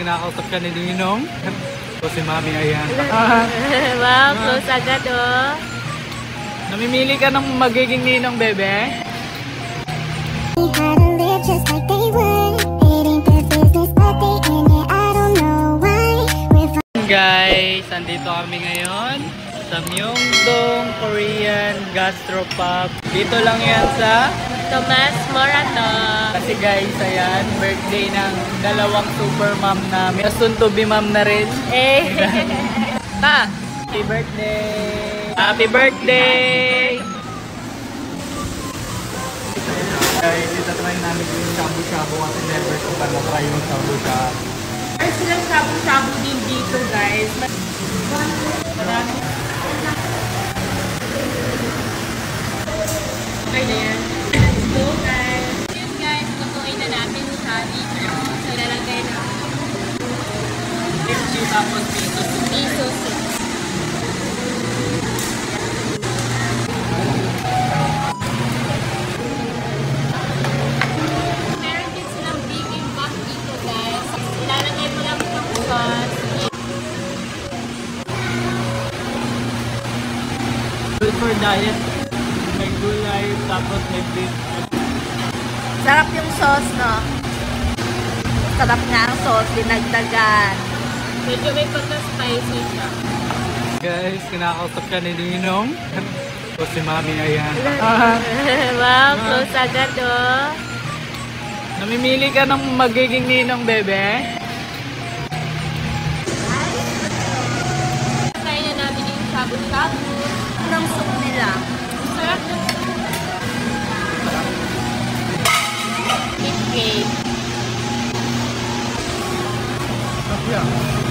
kinakausap ka ni Ninong. So si Mami, ayan. Wow, close agad oh. Namimili ka ng magiging ninong, bebe? Guys, andito kami ngayon sa Myeongdong Korean Gastropub. Dito lang yan sa Tomas Morato. kasi guys, ayan, birthday ng dalawang super mom namin. Soon to be mom na rin. Eh. Pa! Happy birthday! Happy birthday! Guys, itatry namin yung shabu-shabu kasi never ko pa na-try yung shabu-shabu. Meron silang shabu-shabu din dito guys. Okay na yan. Let's go guys. Yun guys, tutuin na natin siya dito. So ilalagay na Tapos piso. Meron din silang bibimbap dito guys. Ilalagay mo lang itong sauce. good for diet. May gulay, tapos may beef. Sarap yung sauce, no? Sarap nga ang sauce, dinagdagan. Medyo may pagka-spicy siya. Guys, kinakausap ka ni Ninong. So si Mami, ayan. Wow, close agad, oh. Namimili ka ng magiging ninong, bebe? Kain na namin yung shabu-shabu. Anong soup nila? Sarap na. Beef cake. Yeah.